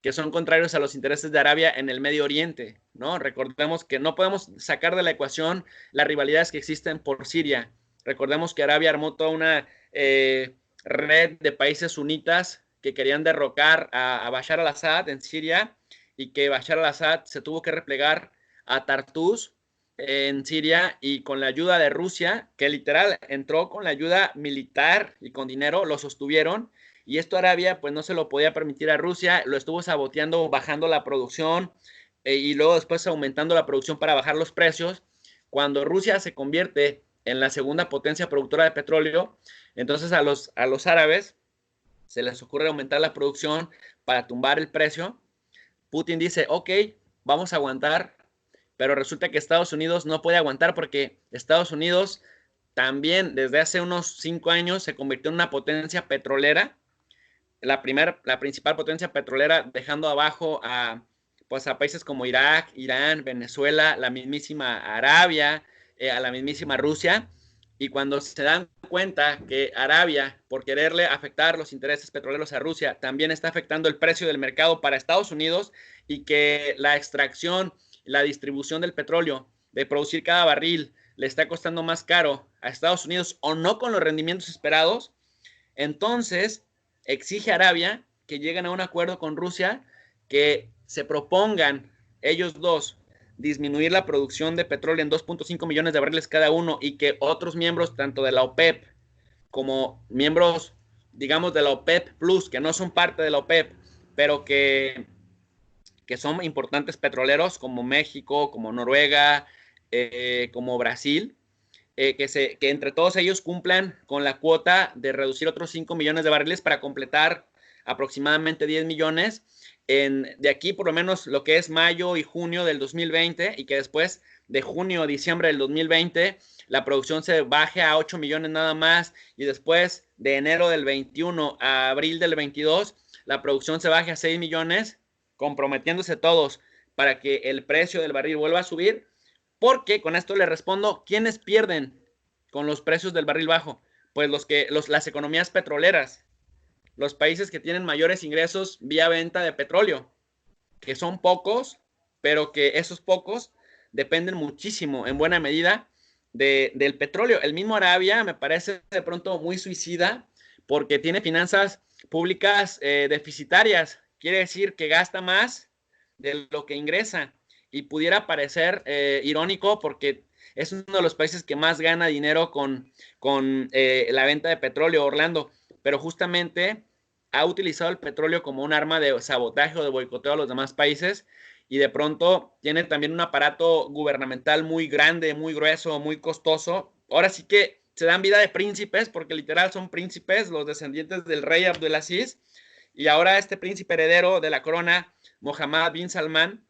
que son contrarios a los intereses de Arabia en el Medio Oriente, ¿no? Recordemos que no podemos sacar de la ecuación las rivalidades que existen por Siria. Recordemos que Arabia armó toda una red de países sunitas que querían derrocar a Bashar al-Assad en Siria y que Bashar al-Assad se tuvo que replegar a Tartus en Siria y con la ayuda de Rusia, que literal entró con la ayuda militar y con dinero, lo sostuvieron. Y esto Arabia pues no se lo podía permitir a Rusia, lo estuvo saboteando, bajando la producción y luego después aumentando la producción para bajar los precios. Cuando Rusia se convierte en la segunda potencia productora de petróleo, entonces a los árabes se les ocurre aumentar la producción para tumbar el precio. Putin dice, ok, vamos a aguantar, pero resulta que Estados Unidos no puede aguantar porque Estados Unidos también desde hace unos 5 años se convirtió en una potencia petrolera, la principal potencia petrolera, dejando abajo pues a países como Irak, Irán, Venezuela, la mismísima Arabia, a la mismísima Rusia. Y cuando se dan cuenta que Arabia, por quererle afectar los intereses petroleros a Rusia, también está afectando el precio del mercado para Estados Unidos y que la extracción, la distribución del petróleo, de producir cada barril, le está costando más caro a Estados Unidos o no con los rendimientos esperados, entonces exige a Arabia que lleguen a un acuerdo con Rusia, que se propongan ellos dos disminuir la producción de petróleo en 2.5 millones de barriles cada uno y que otros miembros, tanto de la OPEP como miembros, digamos, de la OPEP Plus, que no son parte de la OPEP, pero que son importantes petroleros como México, como Noruega, como Brasil, que entre todos ellos cumplan con la cuota de reducir otros 5 millones de barriles para completar aproximadamente 10 millones de aquí por lo menos lo que es mayo y junio del 2020 y que después de junio a diciembre del 2020 la producción se baje a 8 millones nada más y después de enero del 21 a abril del 22 la producción se baje a 6 millones, comprometiéndose todos para que el precio del barril vuelva a subir, porque con esto le respondo, ¿quiénes pierden con los precios del barril bajo? Pues las economías petroleras, los países que tienen mayores ingresos vía venta de petróleo, que son pocos, pero que esos pocos dependen muchísimo, en buena medida, del petróleo. El mismo Arabia me parece de pronto muy suicida porque tiene finanzas públicas deficitarias. Quiere decir que gasta más de lo que ingresa y pudiera parecer irónico porque es uno de los países que más gana dinero con la venta de petróleo, Orlando, pero justamente ha utilizado el petróleo como un arma de sabotaje o de boicoteo a los demás países, y de pronto tiene también un aparato gubernamental muy grande, muy grueso, muy costoso. Ahora sí que se dan vida de príncipes, porque literal son príncipes, los descendientes del rey Abdulaziz, y ahora este príncipe heredero de la corona, Mohammed bin Salman,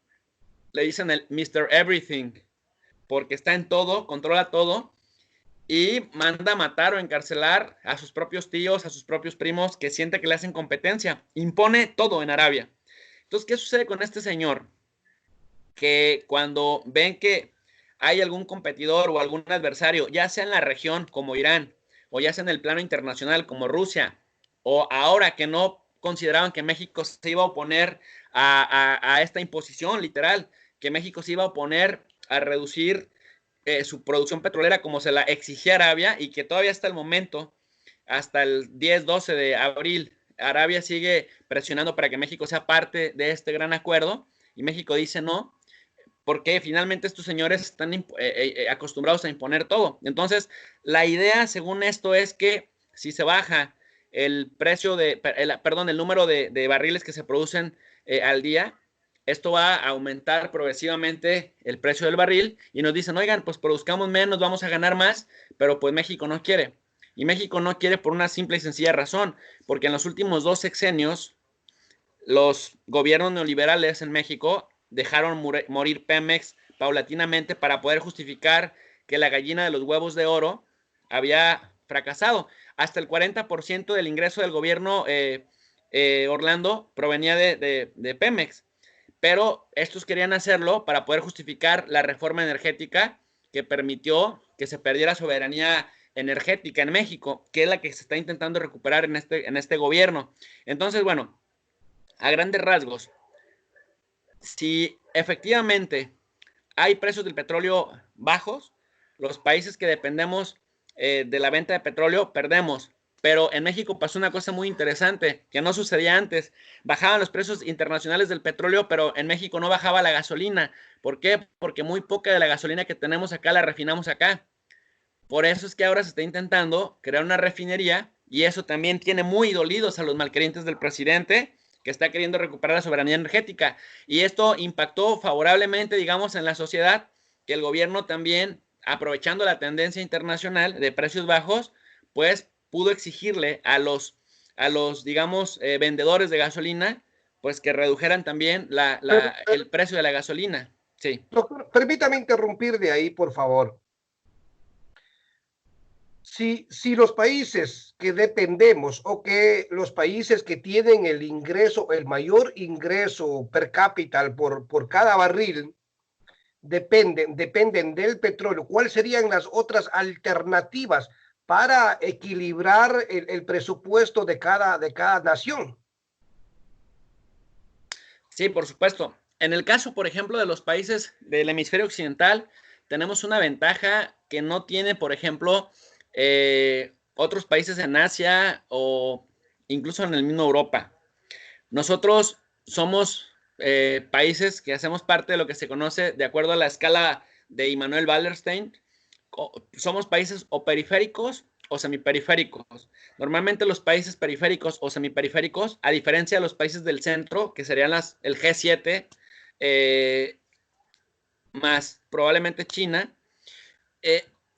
le dicen el Mr. Everything, porque está en todo, controla todo, y manda a matar o encarcelar a sus propios tíos, a sus propios primos, que siente que le hacen competencia. Impone todo en Arabia. Entonces, ¿qué sucede con este señor? Que cuando ven que hay algún competidor o algún adversario, ya sea en la región como Irán, o ya sea en el plano internacional como Rusia, o ahora que no consideraban que México se iba a oponer a esta imposición literal, que México se iba a oponer a reducir su producción petrolera como se la exigía Arabia, y que todavía hasta el momento, hasta el 10-12 de abril, Arabia sigue presionando para que México sea parte de este gran acuerdo, y México dice no, porque finalmente estos señores están acostumbrados a imponer todo. Entonces, la idea, según esto, es que si se baja el precio el número de barriles que se producen al día, esto va a aumentar progresivamente el precio del barril, y nos dicen, oigan, pues produzcamos menos, vamos a ganar más, pero pues México no quiere. Y México no quiere por una simple y sencilla razón, porque en los últimos 2 sexenios, los gobiernos neoliberales en México dejaron morir Pemex paulatinamente para poder justificar que la gallina de los huevos de oro había fracasado. Hasta el 40% del ingreso del gobierno Orlando provenía de Pemex, pero estos querían hacerlo para poder justificar la reforma energética que permitió que se perdiera soberanía energética en México, que es la que se está intentando recuperar en este gobierno. Entonces, bueno, a grandes rasgos, si efectivamente hay precios del petróleo bajos, los países que dependemos de la venta de petróleo perdemos. Pero en México pasó una cosa muy interesante que no sucedía antes. Bajaban los precios internacionales del petróleo, pero en México no bajaba la gasolina. ¿Por qué? Porque muy poca de la gasolina que tenemos acá la refinamos acá. Por eso es que ahora se está intentando crear una refinería, y eso también tiene muy dolidos a los malquerientes del presidente, que está queriendo recuperar la soberanía energética. Y esto impactó favorablemente, digamos, en la sociedad, que el gobierno también, aprovechando la tendencia internacional de precios bajos, pues pudo exigirle a los digamos, vendedores de gasolina, pues que redujeran también el precio de la gasolina. Sí. Doctor, permítame interrumpir de ahí, por favor. Si los países que dependemos o que los países que tienen el ingreso, el mayor ingreso per cápita por cada barril, dependen del petróleo, ¿cuáles serían las otras alternativas para equilibrar el presupuesto de cada nación? Sí, por supuesto. En el caso, por ejemplo, de los países del hemisferio occidental, tenemos una ventaja que no tiene, por ejemplo, otros países en Asia o incluso en el mismo Europa. Nosotros somos países que hacemos parte de lo que se conoce, de acuerdo a la escala de Immanuel Wallerstein, somos países o periféricos o semiperiféricos. Normalmente los países periféricos o semiperiféricos, a diferencia de los países del centro, que serían el G7, más probablemente China,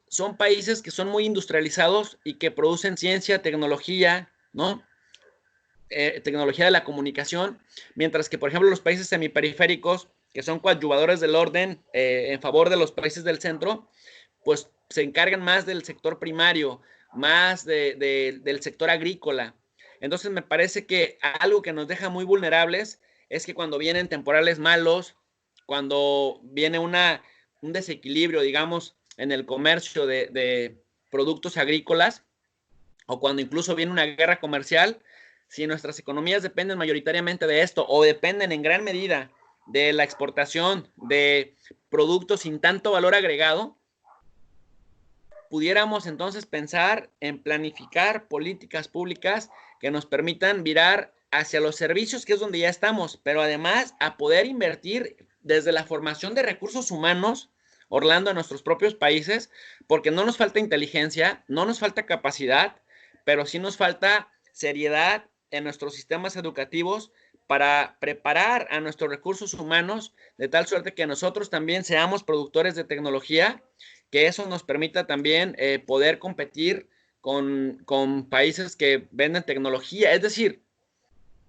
son países que son muy industrializados y que producen ciencia, tecnología, ¿no? Tecnología de la comunicación, mientras que, por ejemplo, los países semiperiféricos, que son coadyuvadores del orden en favor de los países del centro, pues se encargan más del sector primario, más del sector agrícola. Entonces me parece que algo que nos deja muy vulnerables es que cuando vienen temporales malos, cuando viene un desequilibrio, digamos, en el comercio de productos agrícolas, o cuando incluso viene una guerra comercial, si nuestras economías dependen mayoritariamente de esto, o dependen en gran medida de la exportación de productos sin tanto valor agregado, pudiéramos entonces pensar en planificar políticas públicas que nos permitan virar hacia los servicios, que es donde ya estamos, pero además a poder invertir desde la formación de recursos humanos, Orlando, en nuestros propios países, porque no nos falta inteligencia, no nos falta capacidad, pero sí nos falta seriedad en nuestros sistemas educativos para preparar a nuestros recursos humanos de tal suerte que nosotros también seamos productores de tecnología, que eso nos permita también poder competir con países que venden tecnología. Es decir,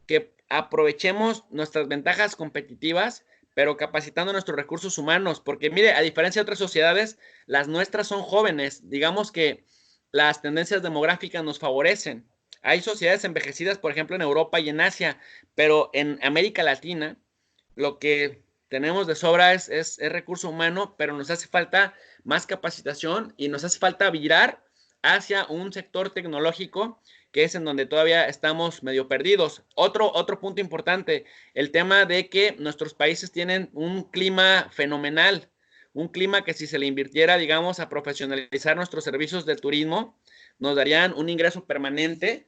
que aprovechemos nuestras ventajas competitivas, pero capacitando nuestros recursos humanos, porque mire, a diferencia de otras sociedades, las nuestras son jóvenes, digamos que las tendencias demográficas nos favorecen. Hay sociedades envejecidas, por ejemplo, en Europa y en Asia, pero en América Latina lo que tenemos de sobra es recurso humano, pero nos hace falta más capacitación y nos hace falta virar hacia un sector tecnológico que es en donde todavía estamos medio perdidos. Otro punto importante, el tema de que nuestros países tienen un clima fenomenal, un clima que si se le invirtiera, digamos, a profesionalizar nuestros servicios de turismo, nos darían un ingreso permanente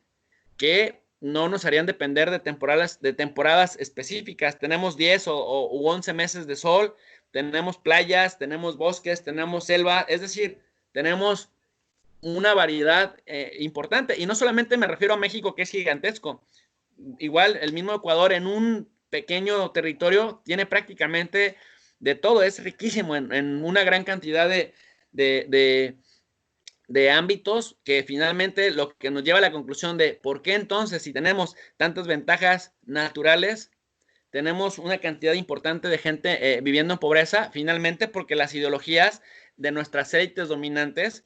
que no nos harían depender de temporadas específicas. Tenemos 10 u 11 meses de sol, tenemos playas, tenemos bosques, tenemos selva, es decir, tenemos una variedad importante. Y no solamente me refiero a México, que es gigantesco. Igual el mismo Ecuador en un pequeño territorio tiene prácticamente de todo. Es riquísimo en una gran cantidad de ámbitos que finalmente lo que nos lleva a la conclusión de por qué entonces si tenemos tantas ventajas naturales tenemos una cantidad importante de gente viviendo en pobreza, finalmente porque las ideologías de nuestras élites dominantes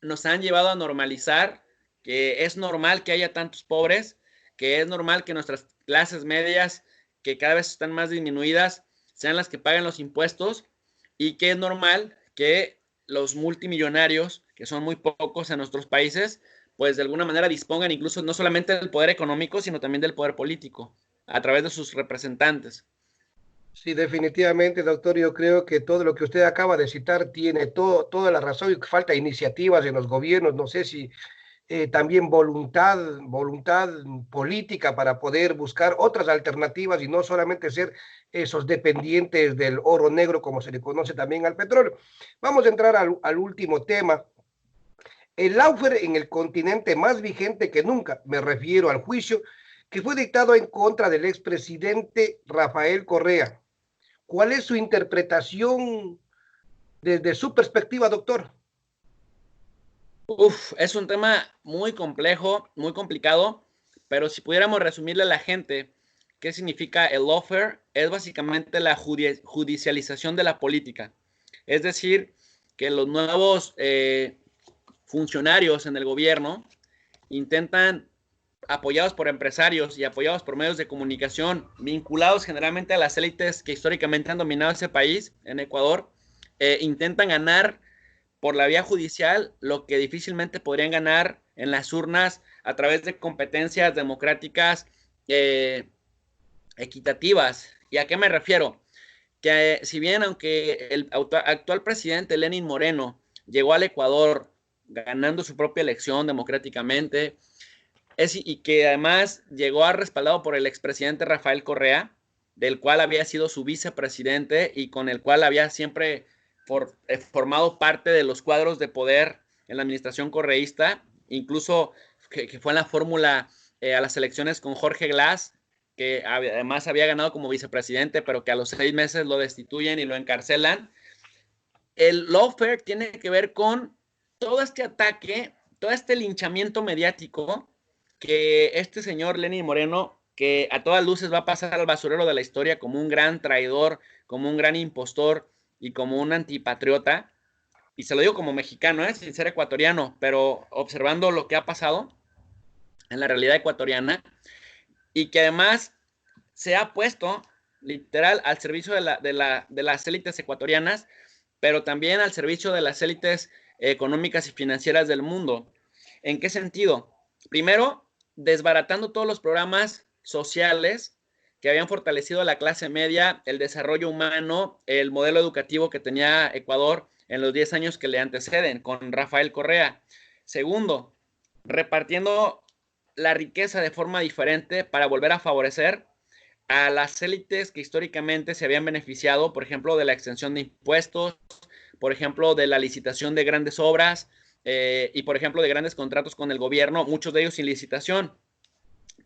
nos han llevado a normalizar que es normal que haya tantos pobres, que es normal que nuestras clases medias, que cada vez están más disminuidas, sean las que pagan los impuestos y que es normal que los multimillonarios, que son muy pocos en nuestros países, pues de alguna manera dispongan incluso no solamente del poder económico, sino también del poder político, a través de sus representantes. Sí, definitivamente, doctor, yo creo que todo lo que usted acaba de citar tiene toda la razón y que falta iniciativas en los gobiernos, no sé si también voluntad política para poder buscar otras alternativas y no solamente ser esos dependientes del oro negro como se le conoce también al petróleo. Vamos a entrar al último tema. El lawfare en el continente más vigente que nunca, me refiero al juicio que fue dictado en contra del expresidente Rafael Correa. ¿Cuál es su interpretación desde su perspectiva, doctor? Es un tema muy complejo, muy complicado, pero si pudiéramos resumirle a la gente qué significa el lawfare, es básicamente la judicialización de la política. Es decir, que los nuevos funcionarios en el gobierno intentan, apoyados por empresarios y apoyados por medios de comunicación, vinculados generalmente a las élites que históricamente han dominado ese país, en Ecuador, intentan ganar por la vía judicial lo que difícilmente podrían ganar en las urnas a través de competencias democráticas equitativas. ¿Y a qué me refiero? Que si bien aunque el actual presidente Lenín Moreno llegó al Ecuador ganando su propia elección democráticamente, y que además llegó a respaldado por el expresidente Rafael Correa, del cual había sido su vicepresidente y con el cual había siempre formado parte de los cuadros de poder en la administración correísta, incluso que fue en la fórmula a las elecciones con Jorge Glass, que además había ganado como vicepresidente, pero que a los 6 meses lo destituyen y lo encarcelan. El lawfare tiene que ver con todo este ataque, todo este linchamiento mediático que este señor Lenín Moreno, que a todas luces va a pasar al basurero de la historia como un gran traidor, como un gran impostor y como un antipatriota, y se lo digo como mexicano, sin ser ecuatoriano, pero observando lo que ha pasado en la realidad ecuatoriana, y que además se ha puesto literal al servicio de las élites ecuatorianas, pero también al servicio de las élites económicas y financieras del mundo. ¿En qué sentido? Primero, desbaratando todos los programas sociales que habían fortalecido a la clase media, el desarrollo humano, el modelo educativo que tenía Ecuador en los 10 años que le anteceden con Rafael Correa. Segundo, repartiendo la riqueza de forma diferente para volver a favorecer a las élites que históricamente se habían beneficiado, por ejemplo, de la extensión de impuestos, por ejemplo, de la licitación de grandes obras y, por ejemplo, de grandes contratos con el gobierno, muchos de ellos sin licitación.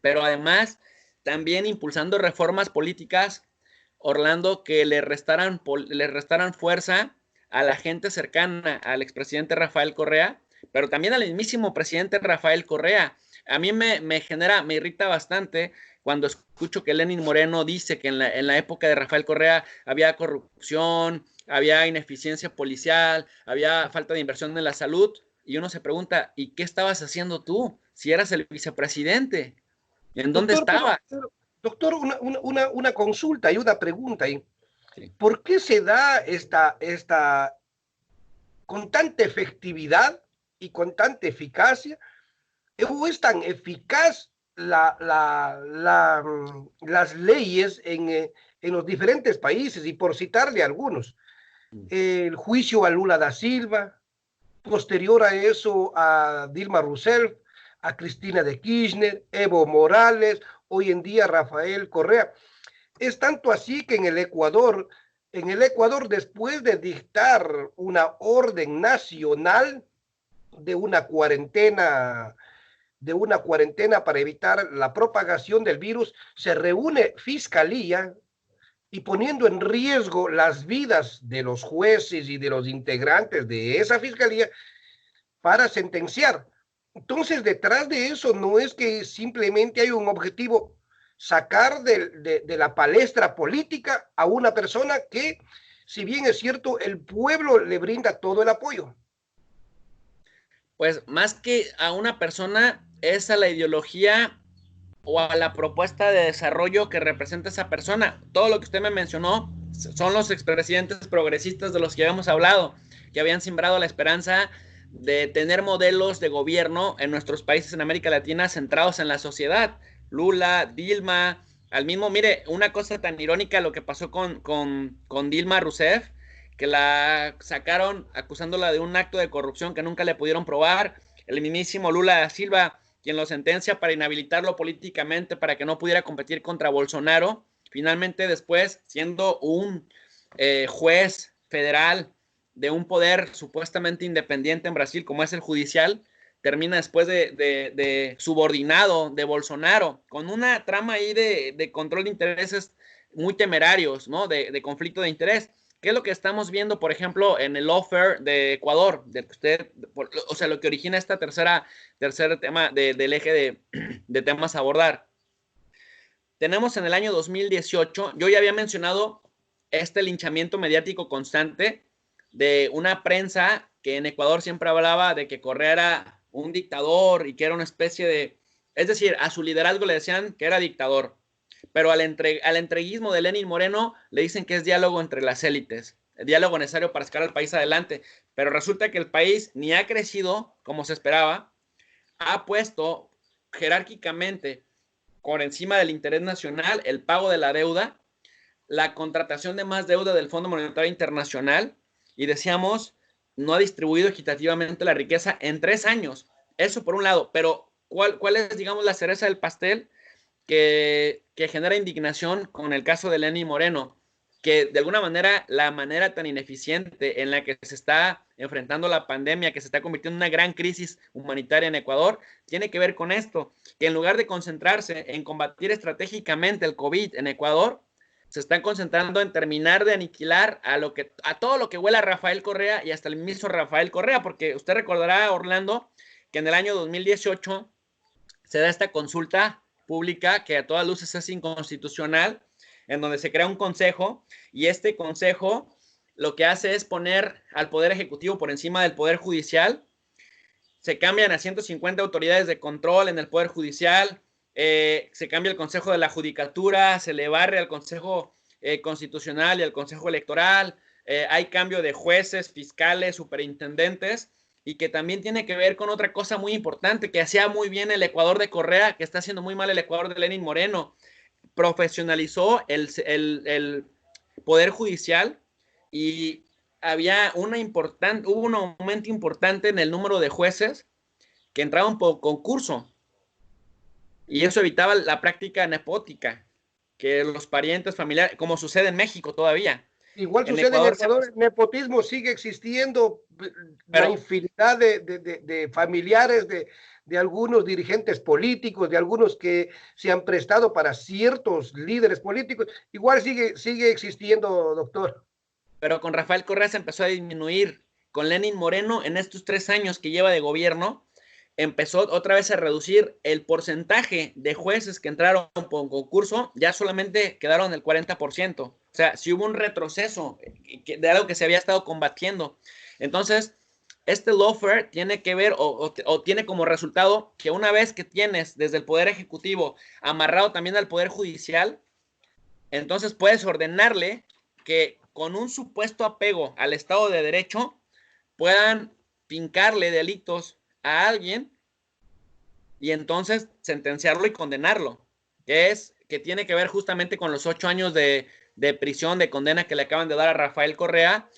pero además también impulsando reformas políticas, Orlando, que le restaran fuerza a la gente cercana al expresidente Rafael Correa, pero también al mismísimo presidente Rafael Correa. A mí me irrita bastante cuando escucho que Lenín Moreno dice que en la época de Rafael Correa había corrupción, había ineficiencia policial, había falta de inversión en la salud, y uno se pregunta, ¿y qué estabas haciendo tú si eras el vicepresidente? ¿En dónde Doctor, estaba? doctor, una consulta y una pregunta ahí. Sí. ¿Por qué se da esta con tanta efectividad y con tanta eficacia? ¿O es tan eficaz las leyes en los diferentes países? Y por citarle algunos, el juicio a Lula da Silva, posterior a eso a Dilma Rousseff, a Cristina de Kirchner, Evo Morales, hoy en día Rafael Correa. Es tanto así que en el Ecuador, después de dictar una orden nacional de una cuarentena para evitar la propagación del virus, se reúne fiscalía y poniendo en riesgo las vidas de los jueces y de los integrantes de esa fiscalía para sentenciar. Entonces, detrás de eso no es que simplemente hay un objetivo sacar de la palestra política a una persona que, si bien es cierto, el pueblo le brinda todo el apoyo. Pues más que a una persona, es a la ideología o a la propuesta de desarrollo que representa esa persona. Todo lo que usted me mencionó son los expresidentes progresistas de los que habíamos hablado, que habían sembrado la esperanza de tener modelos de gobierno en nuestros países en América Latina centrados en la sociedad. Lula, Dilma, al mismo, mire, una cosa tan irónica lo que pasó con Dilma Rousseff, que la sacaron acusándola de un acto de corrupción que nunca le pudieron probar. El mismísimo Lula da Silva, quien lo sentencia para inhabilitarlo políticamente para que no pudiera competir contra Bolsonaro. Finalmente, después, siendo un juez federal de un poder supuestamente independiente en Brasil, como es el judicial, termina después de subordinado de Bolsonaro, con una trama ahí de control de intereses muy temerarios, ¿no? De conflicto de interés. ¿Qué es lo que estamos viendo, por ejemplo, en el lawfare de Ecuador? Del que usted, o sea, lo que origina esta tercer tema del eje de temas a abordar. Tenemos en el año 2018, yo ya había mencionado este linchamiento mediático constante de una prensa que en Ecuador siempre hablaba de que Correa era un dictador y que era una especie de, es decir, a su liderazgo le decían que era dictador, pero al entreguismo de Lenín Moreno le dicen que es diálogo entre las élites, el diálogo necesario para sacar al país adelante, pero resulta que el país ni ha crecido como se esperaba, ha puesto jerárquicamente por encima del interés nacional el pago de la deuda, la contratación de más deuda del Fondo Monetario Internacional, y decíamos, no ha distribuido equitativamente la riqueza en 3 años. Eso por un lado, pero ¿cuál es, digamos, la cereza del pastel que genera indignación con el caso de Lenín Moreno? Que de alguna manera la manera tan ineficiente en la que se está enfrentando la pandemia, que se está convirtiendo en una gran crisis humanitaria en Ecuador, tiene que ver con esto, que en lugar de concentrarse en combatir estratégicamente el COVID en Ecuador, se están concentrando en terminar de aniquilar a todo lo que huele a Rafael Correa y hasta el mismo Rafael Correa, porque usted recordará, Orlando, que en el año 2018 se da esta consulta pública que a todas luces es inconstitucional, en donde se crea un consejo y este consejo lo que hace es poner al Poder Ejecutivo por encima del Poder Judicial. Se cambian a 150 autoridades de control en el Poder Judicial, se cambia el Consejo de la Judicatura, se le barre al Consejo Constitucional y al Consejo Electoral, hay cambio de jueces, fiscales, superintendentes, y que también tiene que ver con otra cosa muy importante que hacía muy bien el Ecuador de Correa, que está haciendo muy mal el Ecuador de Lenín Moreno. Profesionalizó el Poder Judicial y hubo un aumento importante en el número de jueces que entraban por concurso. Y eso evitaba la práctica nepótica, que los parientes familiares, como sucede en México todavía, Igual En sucede en Ecuador Ecuador, el nepotismo sigue existiendo, la pero, infinidad de familiares de algunos dirigentes políticos, de algunos que se han prestado para ciertos líderes políticos, igual sigue existiendo, doctor. pero con Rafael Correa se empezó a disminuir. Con Lenin Moreno, en estos 3 años que lleva de gobierno, empezó otra vez a reducir el porcentaje de jueces que entraron por concurso, ya solamente quedaron el 40%. O sea, si hubo un retroceso de algo que se había estado combatiendo. Entonces, este lawfare tiene que ver o tiene como resultado que una vez que tienes desde el Poder Ejecutivo amarrado también al Poder Judicial, entonces puedes ordenarle que con un supuesto apego al Estado de Derecho puedan fincarle delitos a alguien y entonces sentenciarlo y condenarlo, que tiene que ver justamente con los 8 años de prisión, de condena que le acaban de dar a Rafael Correa,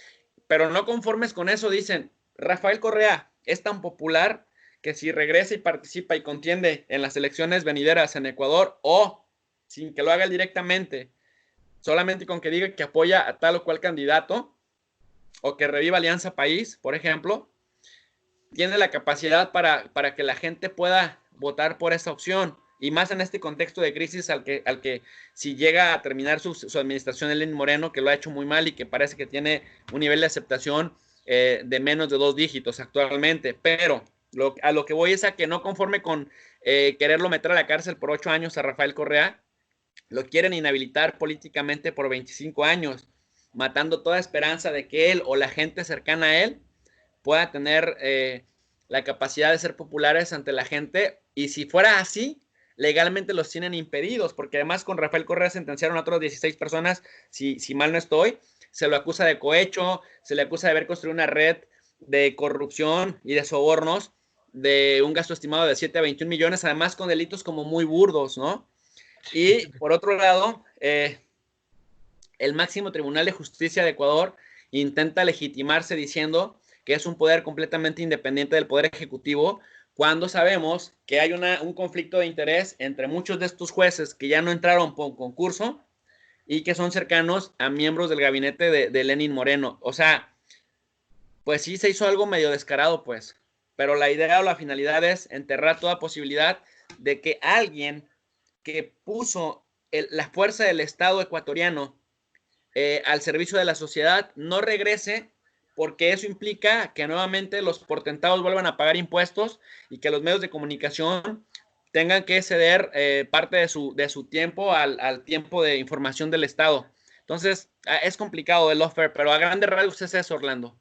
pero no conformes con eso, dicen, Rafael Correa es tan popular que si regresa y participa y contiende en las elecciones venideras en Ecuador, o sin que lo haga directamente, solamente con que diga que apoya a tal o cual candidato, o que reviva Alianza País, por ejemplo, tiene la capacidad para que la gente pueda votar por esa opción. Y más en este contexto de crisis al que si llega a terminar su administración Lenín Moreno, que lo ha hecho muy mal y que parece que tiene un nivel de aceptación de menos de 2 dígitos actualmente. Pero a lo que voy es a que no conforme con quererlo meter a la cárcel por 8 años a Rafael Correa, lo quieren inhabilitar políticamente por 25 años, matando toda esperanza de que él o la gente cercana a él pueda tener la capacidad de ser populares ante la gente. Y si fuera así, legalmente los tienen impedidos, porque además con Rafael Correa sentenciaron a otras 16 personas, si mal no estoy, se lo acusa de cohecho, se le acusa de haber construido una red de corrupción y de sobornos de un gasto estimado de 7 a 21 millones, además con delitos como muy burdos, ¿no? Y por otro lado, el máximo Tribunal de Justicia de Ecuador intenta legitimarse diciendo que es un poder completamente independiente del Poder Ejecutivo, cuando sabemos que hay un conflicto de interés entre muchos de estos jueces que ya no entraron por concurso y que son cercanos a miembros del gabinete de Lenín Moreno. O sea, pues sí se hizo algo medio descarado, pues, pero la idea o la finalidad es enterrar toda posibilidad de que alguien que puso la fuerza del Estado ecuatoriano al servicio de la sociedad no regrese, porque eso implica que nuevamente los potentados vuelvan a pagar impuestos y que los medios de comunicación tengan que ceder parte de su tiempo al tiempo de información del Estado. Entonces, es complicado el lawfare, pero a grandes rasgos es eso, Orlando.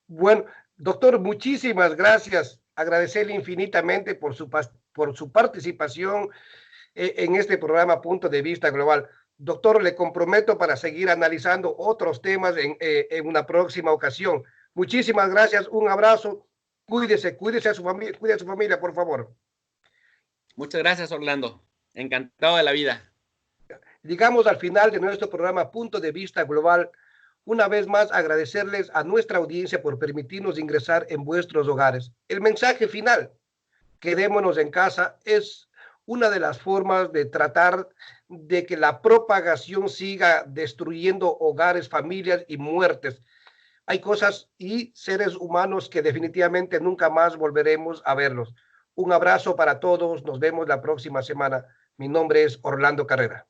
Bueno, doctor, muchísimas gracias. Agradecerle infinitamente por su participación en este programa Punto de Vista Global. Doctor, le comprometo para seguir analizando otros temas en una próxima ocasión. Muchísimas gracias, un abrazo. Cuídese a su familia, cuide a su familia, por favor. Muchas gracias, Orlando. Encantado de la vida. Llegamos al final de nuestro programa Punto de Vista Global. Una vez más, agradecerles a nuestra audiencia por permitirnos ingresar en vuestros hogares. El mensaje final, quedémonos en casa, es una de las formas de tratar de que la propagación siga destruyendo hogares, familias y muertes. Hay cosas y seres humanos que definitivamente nunca más volveremos a verlos. Un abrazo para todos. Nos vemos la próxima semana. Mi nombre es Orlando Carrera.